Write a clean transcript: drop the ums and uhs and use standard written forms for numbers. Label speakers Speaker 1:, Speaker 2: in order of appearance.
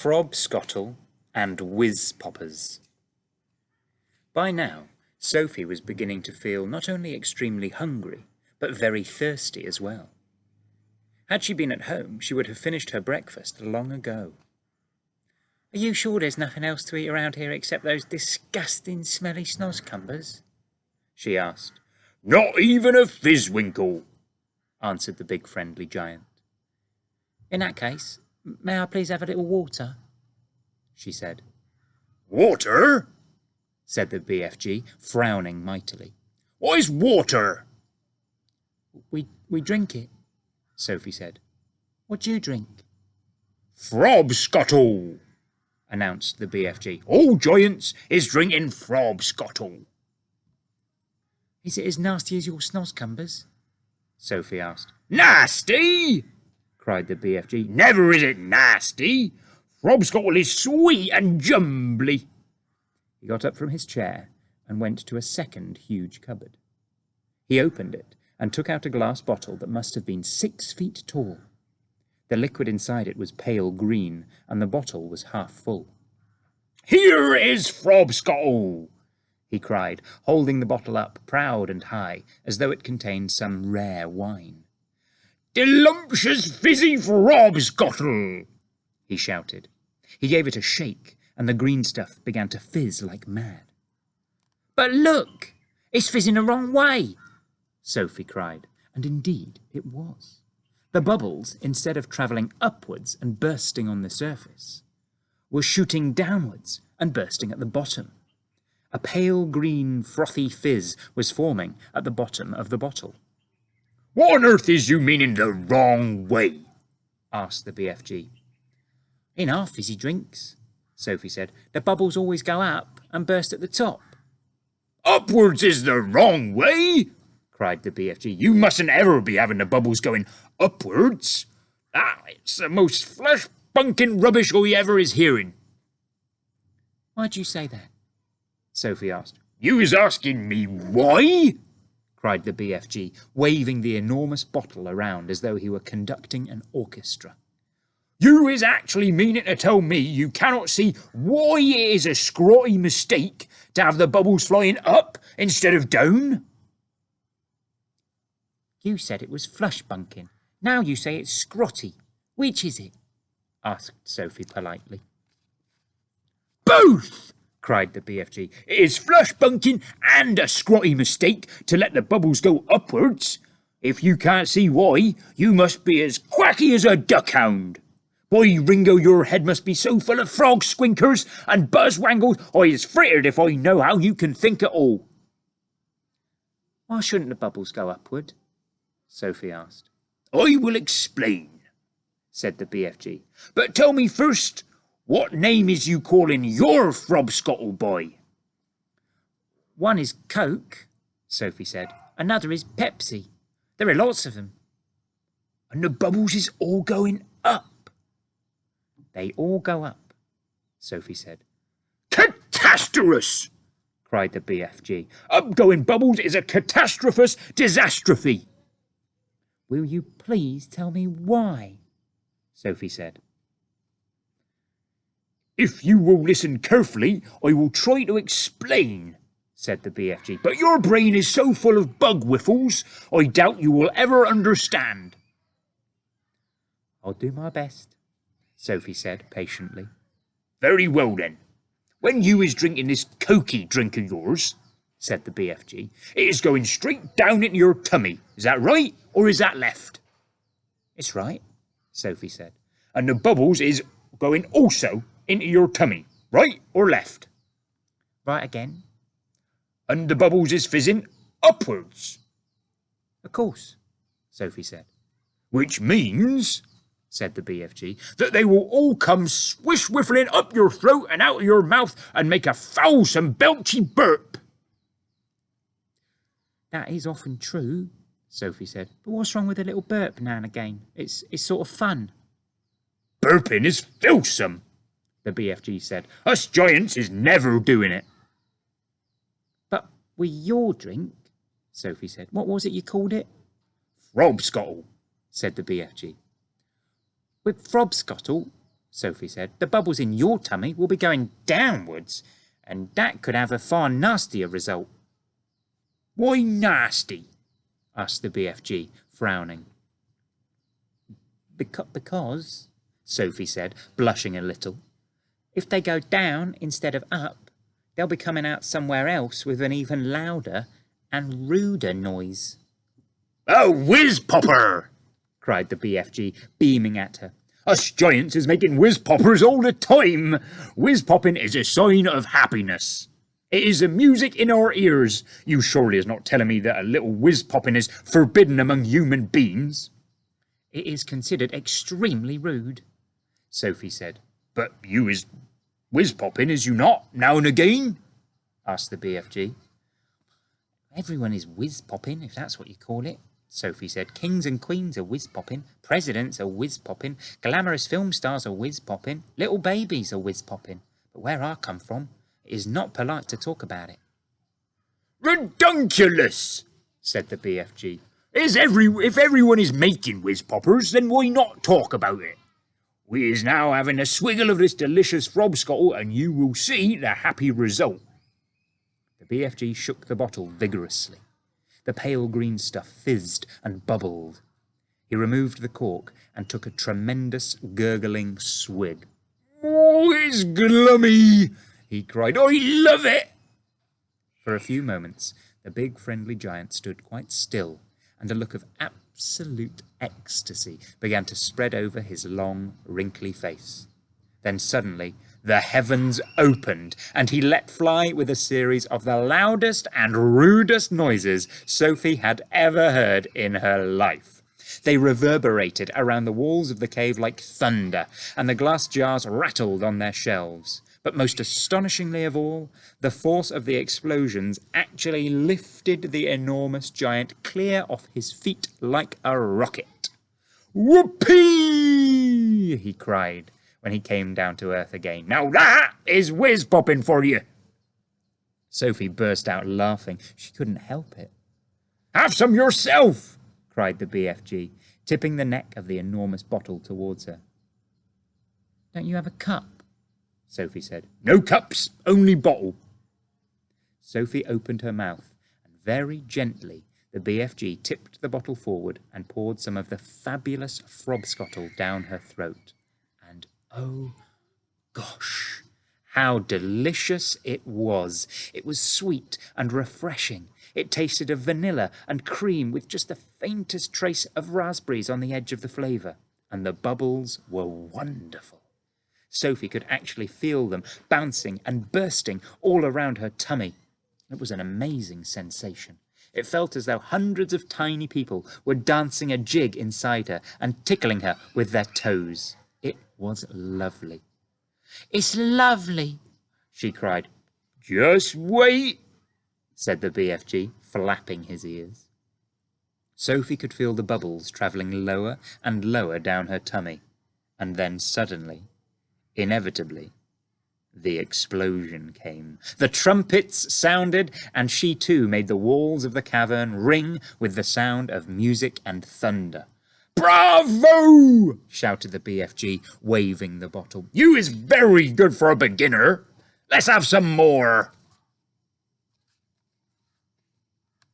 Speaker 1: Frobscottle and Whizzpoppers. By now, Sophie was beginning to feel not only extremely hungry, but very thirsty as well. Had she been at home, she would have finished her breakfast long ago. "Are you sure there's nothing else to eat around here except those disgusting smelly snozzcumbers?" she asked.
Speaker 2: "Not even a fizzwinkle,"
Speaker 1: answered the big friendly giant. "In that case, may I please have a little water?" she said.
Speaker 2: "Water?"
Speaker 1: said the BFG, frowning mightily.
Speaker 2: "What is water?"
Speaker 1: We drink it," Sophie said. "What do you drink?"
Speaker 2: "Frobscottle," announced the BFG. "All giants is drinking Frobscottle."
Speaker 1: "Is it as nasty as your snozzcumbers?" Sophie asked.
Speaker 2: "Nasty!" cried the BFG. "Never is it nasty. Frobscottle is sweet and jumbly."
Speaker 1: He got up from his chair and went to a second huge cupboard. He opened it and took out a glass bottle that must have been 6 feet tall. The liquid inside it was pale green, and the bottle was half full.
Speaker 2: "Here is Frobscottle,"
Speaker 1: he cried, holding the bottle up proud and high, as though it contained some rare wine.
Speaker 2: "Delumptious fizzy Frobscottle,"
Speaker 1: he shouted. He gave it a shake, and the green stuff began to fizz like mad. "But look, it's fizzing the wrong way," Sophie cried, and indeed it was. The bubbles, instead of travelling upwards and bursting on the surface, were shooting downwards and bursting at the bottom. A pale green frothy fizz was forming at the bottom of the bottle.
Speaker 2: "What on earth is you meaning the wrong way?" asked the BFG.
Speaker 1: "In our fizzy drinks," Sophie said, "the bubbles always go up and burst at the top."
Speaker 2: "Upwards is the wrong way," cried the BFG. "You mustn't ever be having the bubbles going upwards. It's the most flesh-bunking rubbish I ever is hearing."
Speaker 1: "Why'd you say that?" Sophie asked.
Speaker 2: "You is asking me why?" cried the BFG, waving the enormous bottle around as though he were conducting an orchestra. "You is actually meaning to tell me you cannot see why it is a scrawty mistake to have the bubbles flying up instead of down?"
Speaker 1: "You said it was flush-bunking. Now you say it's scrotty. Which is it?" asked Sophie politely.
Speaker 2: "Both!" cried the BFG. "It is flush-bunking and a scrotty mistake to let the bubbles go upwards. If you can't see why, you must be as quacky as a duckhound. Boy, Ringo, your head must be so full of frog squinkers and buzzwangles, I is frittered if I know how you can think at all."
Speaker 1: "Why shouldn't the bubbles go upward?" Sophie asked.
Speaker 2: "I will explain," said the BFG. "But tell me first, what name is you calling your Frobscottle boy?"
Speaker 1: "One is Coke," Sophie said. "Another is Pepsi. There are lots of them."
Speaker 2: "And the bubbles is all going up?"
Speaker 1: "They all go up," Sophie said.
Speaker 2: "Catastrophe!" cried the BFG. "Upgoing bubbles is a catastrophous disastrophe."
Speaker 1: "Will you please tell me why?" Sophie said.
Speaker 2: "If you will listen carefully, I will try to explain," said the BFG. "But your brain is so full of bug whiffles, I doubt you will ever understand."
Speaker 1: "I'll do my best," Sophie said patiently.
Speaker 2: "Very well then. When you is drinking this cokey drink of yours," said the BFG, "it is going straight down into your tummy. Is that right, or is that left?"
Speaker 1: "It's right," Sophie said.
Speaker 2: "And the bubbles is going also into your tummy, right or left?"
Speaker 1: "Right again."
Speaker 2: "And the bubbles is fizzing upwards?"
Speaker 1: "Of course," Sophie said.
Speaker 2: "Which means," said the BFG, "that they will all come swish-whiffling up your throat and out of your mouth and make a foulsome belchy burp."
Speaker 1: "That is often true," Sophie said. "But what's wrong with a little burp now and again? It's sort of fun."
Speaker 2: "Burping is filsome," the BFG said. "Us giants is never doing it."
Speaker 1: "But with your drink," Sophie said. "What was it you called it?"
Speaker 2: "Frobscottle,"
Speaker 1: said the BFG. "With Frobscottle," Sophie said. The bubbles in your tummy will be going downwards, and that could have a far nastier result.
Speaker 2: Why nasty?
Speaker 1: Asked the BFG, frowning. Because, Sophie said, blushing a little, if they go down instead of up, they'll be coming out somewhere else with an even louder and ruder noise.
Speaker 2: Oh, Whizzpopper!
Speaker 1: Cried the BFG, beaming at her.
Speaker 2: Us giants is making whizpoppers all the time. Whizpopping is a sign of happiness. It is the music in our ears. You surely is not telling me that a little whizpopping is forbidden among human beings?
Speaker 1: It is considered extremely rude, Sophie said.
Speaker 2: But you is whizpopping, is you not, now and again?
Speaker 1: Asked the BFG. Everyone is whiz-popping, if that's what you call it, Sophie said. Kings and queens are whiz-popping, presidents are whiz-popping, glamorous film stars are whiz-popping, little babies are whiz-popping. But where I come from, it is not polite to talk about it.
Speaker 2: Redunculous, said the BFG. If everyone is making whizpoppers, then why not talk about it? We is now having a swiggle of this delicious Frobscottle, and you will see the happy result.
Speaker 1: The BFG shook the bottle vigorously. The pale green stuff fizzed and bubbled. He removed the cork and took a tremendous gurgling swig.
Speaker 2: Oh, it's glummy, he cried. I love it.
Speaker 1: For a few moments, the big friendly giant stood quite still, and a look of absolute ecstasy began to spread over his long, wrinkly face. Then suddenly, the heavens opened, and he let fly with a series of the loudest and rudest noises Sophie had ever heard in her life. They reverberated around the walls of the cave like thunder, and the glass jars rattled on their shelves. But most astonishingly of all, the force of the explosions actually lifted the enormous giant clear off his feet like a rocket.
Speaker 2: Whoopee! He cried when he came down to earth again. Now that is whiz-popping for you.
Speaker 1: Sophie burst out laughing. She couldn't help it.
Speaker 2: Have some yourself,
Speaker 1: cried the BFG, tipping the neck of the enormous bottle towards her. Don't you have a cup? Sophie said.
Speaker 2: No cups, only bottle.
Speaker 1: Sophie opened her mouth, and very gently the BFG tipped the bottle forward and poured some of the fabulous Frobscottle down her throat. And oh, gosh, how delicious it was! It was sweet and refreshing. It tasted of vanilla and cream with just the faintest trace of raspberries on the edge of the flavour. And the bubbles were wonderful. Sophie could actually feel them bouncing and bursting all around her tummy. It was an amazing sensation. It felt as though hundreds of tiny people were dancing a jig inside her and tickling her with their toes. It was lovely. It's lovely, she cried.
Speaker 2: Just wait,
Speaker 1: said the BFG, flapping his ears. Sophie could feel the bubbles travelling lower and lower down her tummy, and then suddenly, inevitably, the explosion came. The trumpets sounded, and she too made the walls of the cavern ring with the sound of music and thunder.
Speaker 2: Bravo!
Speaker 1: Shouted the BFG, waving the bottle.
Speaker 2: You is very good for a beginner. Let's have some more.